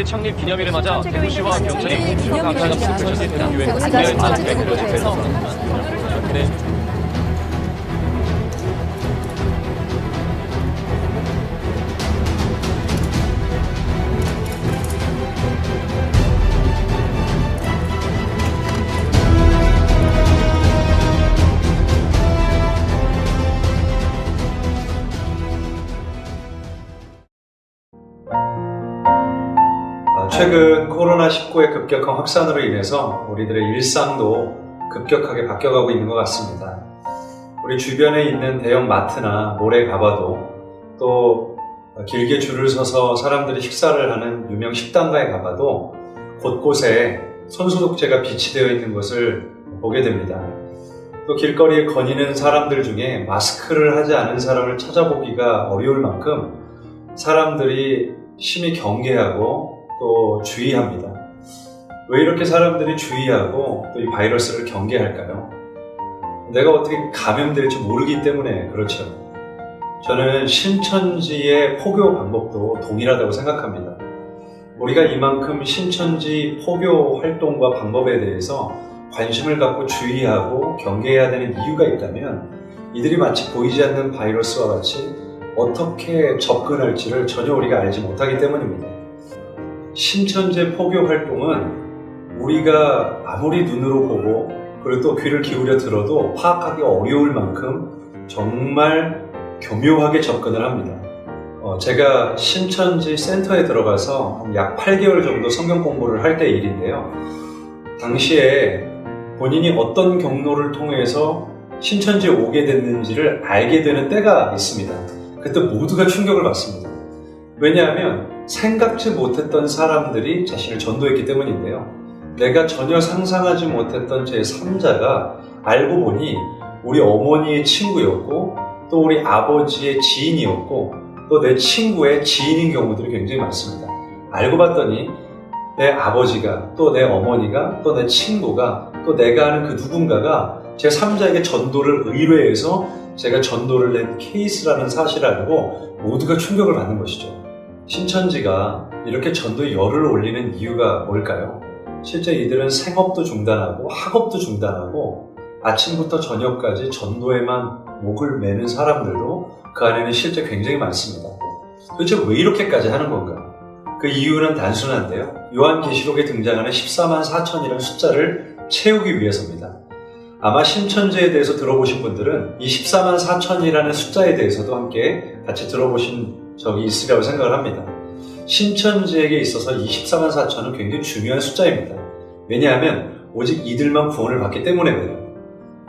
창립 기념일을 맞아 대구시와 경천이 감사의 접수를 펼쳐진 대구교회 국내 마지막에 그려집에서 최근 코로나19의 급격한 확산으로 인해서 우리들의 일상도 급격하게 바뀌어가고 있는 것 같습니다. 우리 주변에 있는 대형 마트나 몰에 가봐도 또 길게 줄을 서서 사람들이 식사를 하는 유명 식당가에 가봐도 곳곳에 손소독제가 비치되어 있는 것을 보게 됩니다. 또 길거리에 거니는 사람들 중에 마스크를 하지 않은 사람을 찾아보기가 어려울 만큼 사람들이 심히 경계하고 또 주의합니다. 왜 이렇게 사람들이 주의하고 또 이 바이러스를 경계할까요? 내가 어떻게 감염될지 모르기 때문에 그렇죠. 저는 신천지의 포교 방법도 동일하다고 생각합니다. 우리가 이만큼 신천지 포교 활동과 방법에 대해서 관심을 갖고 주의하고 경계해야 되는 이유가 있다면 이들이 마치 보이지 않는 바이러스와 같이 어떻게 접근할지를 전혀 우리가 알지 못하기 때문입니다. 신천지 포교 활동은 우리가 아무리 눈으로 보고 그리고 또 귀를 기울여 들어도 파악하기 어려울 만큼 정말 교묘하게 접근을 합니다. 제가 신천지 센터에 들어가서 약 8개월 정도 성경 공부를 할 때 일인데요. 당시에 본인이 어떤 경로를 통해서 신천지에 오게 됐는지를 알게 되는 때가 있습니다. 그때 모두가 충격을 받습니다. 왜냐하면 생각지 못했던 사람들이 자신을 전도했기 때문인데요. 내가 전혀 상상하지 못했던 제 3자가 알고 보니 우리 어머니의 친구였고 또 우리 아버지의 지인이었고 또 내 친구의 지인인 경우들이 굉장히 많습니다. 알고 봤더니 내 아버지가 또 내 어머니가 또 내 친구가 또 내가 아는 그 누군가가 제 3자에게 전도를 의뢰해서 제가 전도를 낸 케이스라는 사실을 알고 모두가 충격을 받는 것이죠. 신천지가 이렇게 전도에 열을 올리는 이유가 뭘까요? 실제 이들은 생업도 중단하고 학업도 중단하고 아침부터 저녁까지 전도에만 목을 매는 사람들도 그 안에는 실제 굉장히 많습니다. 도대체 왜 이렇게까지 하는 건가? 그 이유는 단순한데요. 요한계시록에 등장하는 14만 4천이라는 숫자를 채우기 위해서입니다. 아마 신천지에 대해서 들어보신 분들은 이 14만 4천이라는 숫자에 대해서도 함께 같이 들어보신 적이 있으리라고 생각을 합니다. 신천지에게 있어서 이 14만 4천은 굉장히 중요한 숫자입니다. 왜냐하면 오직 이들만 구원을 받기 때문에 그래요.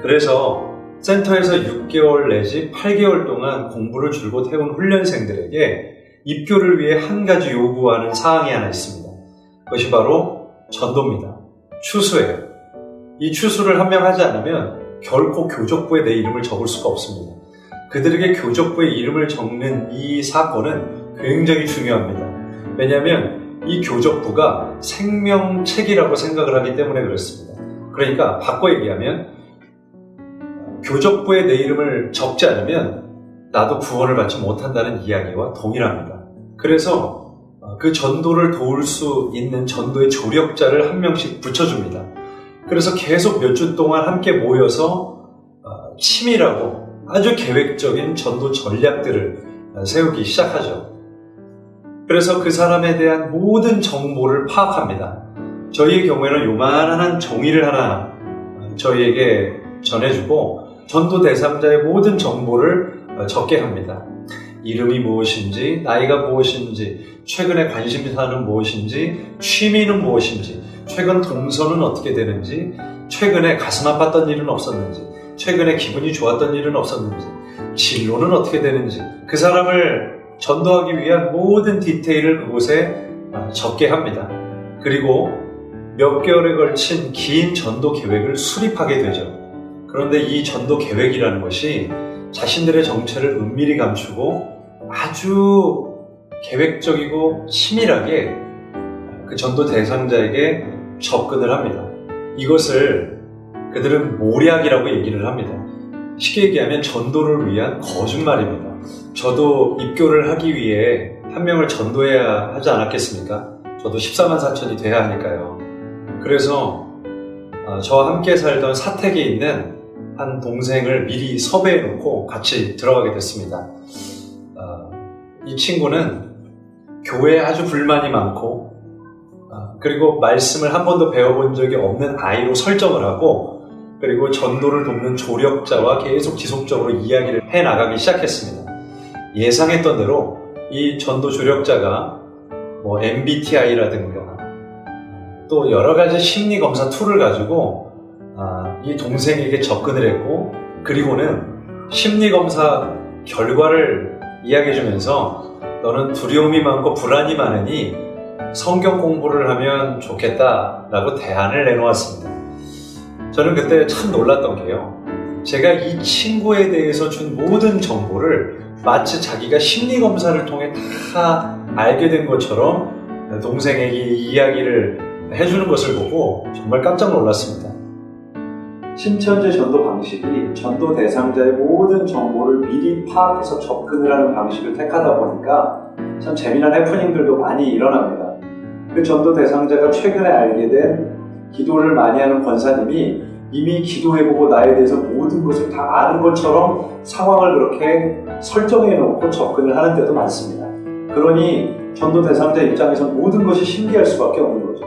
그래서 센터에서 6개월 내지 8개월 동안 공부를 줄곧 해온 훈련생들에게 입교를 위해 한 가지 요구하는 사항이 하나 있습니다. 그것이 바로 전도입니다. 추수예요. 이 추수를 함명하지 않으면 결코 교족부에 내 이름을 적을 수가 없습니다. 그들에게 교족부에 이름을 적는 이 사건은 굉장히 중요합니다. 왜냐하면 이 교족부가 생명책이라고 생각을 하기 때문에 그렇습니다. 그러니까 바꿔 얘기하면 교족부에 내 이름을 적지 않으면 나도 구원을 받지 못한다는 이야기와 동일합니다. 그래서 그 전도를 도울 수 있는 전도의 조력자를 한 명씩 붙여줍니다. 그래서 계속 몇 주 동안 함께 모여서 치밀하고 아주 계획적인 전도 전략들을 세우기 시작하죠. 그래서 그 사람에 대한 모든 정보를 파악합니다. 저희의 경우에는 요만한 종이를 하나 저희에게 전해주고 전도 대상자의 모든 정보를 적게 합니다. 이름이 무엇인지, 나이가 무엇인지, 최근에 관심사는 무엇인지, 취미는 무엇인지, 최근 동선은 어떻게 되는지, 최근에 가슴 아팠던 일은 없었는지, 최근에 기분이 좋았던 일은 없었는지, 진로는 어떻게 되는지, 그 사람을 전도하기 위한 모든 디테일을 그곳에 적게 합니다. 그리고 몇 개월에 걸친 긴 전도 계획을 수립하게 되죠. 그런데 이 전도 계획이라는 것이 자신들의 정체를 은밀히 감추고 아주 계획적이고 치밀하게 그 전도 대상자에게 접근을 합니다. 이것을 그들은 모략이라고 얘기를 합니다. 쉽게 얘기하면 전도를 위한 거짓말입니다. 저도 입교를 하기 위해 한 명을 전도해야 하지 않았겠습니까? 저도 14만 4천이 돼야 하니까요. 그래서 저와 함께 살던 사택에 있는 한 동생을 미리 섭외해 놓고 같이 들어가게 됐습니다. 이 친구는 교회에 아주 불만이 많고 그리고 말씀을 한 번도 배워본 적이 없는 아이로 설정을 하고 그리고 전도를 돕는 조력자와 계속 지속적으로 이야기를 해나가기 시작했습니다. 예상했던 대로 이 전도 조력자가 뭐 MBTI라든가 또 여러 가지 심리 검사 툴을 가지고 이 동생에게 접근을 했고 그리고는 심리 검사 결과를 이야기해주면서 너는 두려움이 많고 불안이 많으니 성경 공부를 하면 좋겠다라고 대안을 내놓았습니다. 저는 그때 참 놀랐던 게요. 제가 이 친구에 대해서 준 모든 정보를 마치 자기가 심리 검사를 통해 다 알게 된 것처럼 동생에게 이야기를 해주는 것을 보고 정말 깜짝 놀랐습니다. 신천지 전도 방식이 전도 대상자의 모든 정보를 미리 파악해서 접근을 하는 방식을 택하다 보니까 참 재미난 해프닝들도 많이 일어납니다. 그 전도 대상자가 최근에 알게 된 기도를 많이 하는 권사님이 이미 기도해보고 나에 대해서 모든 것을 다 아는 것처럼 상황을 그렇게 설정해놓고 접근을 하는 때도 많습니다. 그러니 전도 대상자 입장에서 모든 것이 신기할 수밖에 없는 거죠.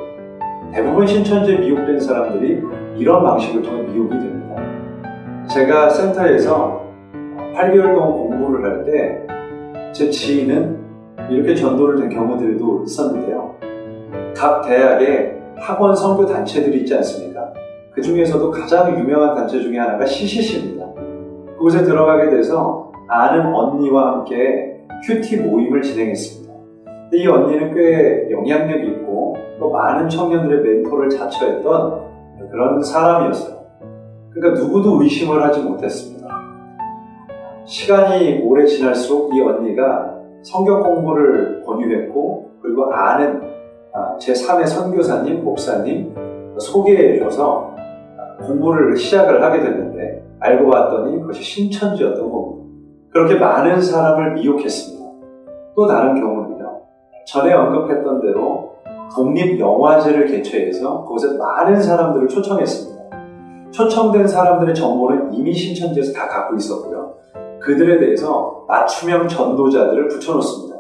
대부분 신천지에 미혹된 사람들이 이런 방식을 통해 미혹이 됩니다. 제가 센터에서 8개월 동안 공부를 할 때 제 지인은 이렇게 전도를 된 경우들도 있었는데요. 각 대학에 학원 선교 단체들이 있지 않습니까? 그 중에서도 가장 유명한 단체 중에 하나가 CCC입니다. 그곳에 들어가게 돼서 아는 언니와 함께 큐티 모임을 진행했습니다. 이 언니는 꽤 영향력이 있고 또 많은 청년들의 멘토를 자처했던 그런 사람이었어요. 그러니까 누구도 의심을 하지 못했습니다. 시간이 오래 지날수록 이 언니가 성경 공부를 권유했고 그리고 아는 제3의 선교사님, 목사님 소개해줘서 공부를 시작을 하게 됐는데 알고 봤더니 그것이 신천지였던 겁니다. 그렇게 많은 사람을 미혹했습니다. 또 다른 경우는요. 전에 언급했던 대로 독립영화제를 개최해서 그곳에 많은 사람들을 초청했습니다. 초청된 사람들의 정보는 이미 신천지에서 다 갖고 있었고요. 그들에 대해서 맞춤형 전도자들을 붙여놓습니다.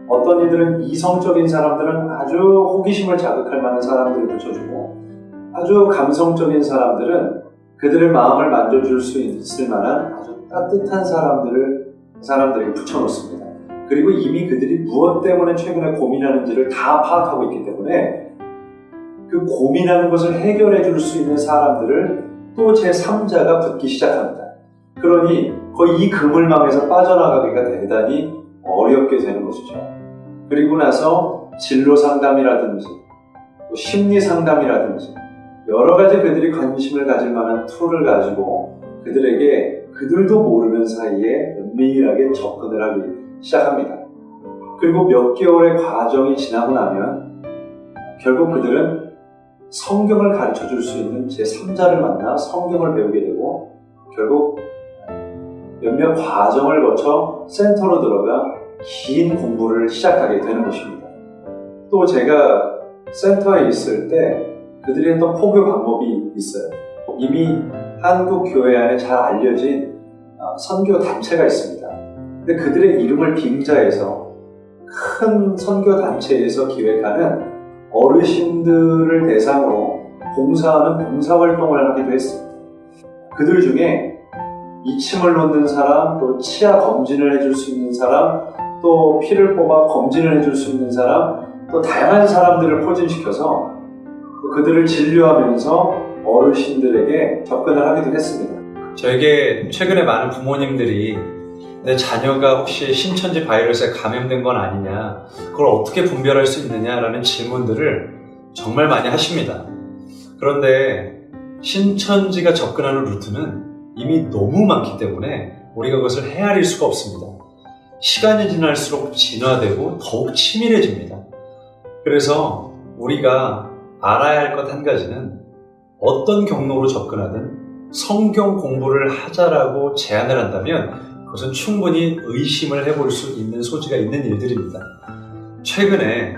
어떤 이들은 이성적인 사람들은 아주 호기심을 자극할 만한 사람들을 붙여주고 아주 감성적인 사람들은 그들의 마음을 만져줄 수 있을 만한 아주 따뜻한 사람들에게 붙여놓습니다. 그리고 이미 그들이 무엇 때문에 최근에 고민하는지를 다 파악하고 있기 때문에 그 고민하는 것을 해결해 줄 수 있는 사람들을 또 제3자가 붙기 시작합니다. 그러니 거의 이 그물망에서 빠져나가기가 대단히 어렵게 되는 것이죠. 그리고 나서 진로 상담이라든지 또 심리 상담이라든지 여러 가지 그들이 관심을 가질 만한 툴을 가지고 그들에게 그들도 모르는 사이에 은밀하게 접근을 하기 시작합니다. 그리고 몇 개월의 과정이 지나고 나면 결국 그들은 성경을 가르쳐 줄 수 있는 제3자를 만나 성경을 배우게 되고 결국 몇몇 과정을 거쳐 센터로 들어가 긴 공부를 시작하게 되는 것입니다. 또 제가 센터에 있을 때 그들이 했던 포교 방법이 있어요. 이미 한국 교회 안에 잘 알려진 선교 단체가 있습니다. 근데 그들의 이름을 빙자해서 큰 선교 단체에서 기획하는 어르신들을 대상으로 봉사하는 봉사활동을 하기도 했습니다. 그들 중에 이침을 놓는 사람, 또 치아 검진을 해줄 수 있는 사람, 또 피를 뽑아 검진을 해줄 수 있는 사람, 또 다양한 사람들을 포진시켜서 그들을 진료하면서 어르신들에게 접근을 하기도 했습니다. 저에게 최근에 많은 부모님들이 내 자녀가 혹시 신천지 바이러스에 감염된 건 아니냐, 그걸 어떻게 분별할 수 있느냐라는 질문들을 정말 많이 하십니다. 그런데 신천지가 접근하는 루트는 이미 너무 많기 때문에 우리가 그것을 헤아릴 수가 없습니다. 시간이 지날수록 진화되고 더욱 치밀해집니다. 그래서 우리가 알아야 할 것 한 가지는 어떤 경로로 접근하든 성경 공부를 하자라고 제안을 한다면 그것은 충분히 의심을 해볼 수 있는 소지가 있는 일들입니다. 최근에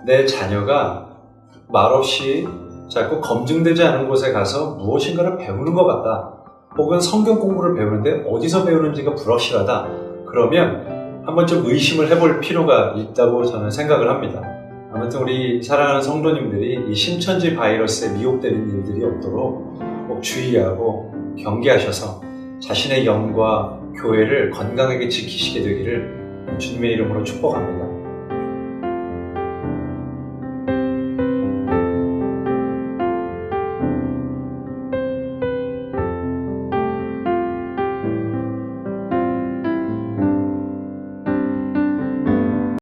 내 자녀가 말없이 자꾸 검증되지 않은 곳에 가서 무엇인가를 배우는 것 같다. 혹은 성경 공부를 배우는데 어디서 배우는지가 불확실하다. 그러면 한번 좀 의심을 해볼 필요가 있다고 저는 생각을 합니다. 아무튼 우리 사랑하는 성도님들이 이 심천지 바이러스에 미혹되는 일들이 없도록 꼭 주의하고 경계하셔서 자신의 영과 교회를 건강하게 지키시게 되기를 주님의 이름으로 축복합니다.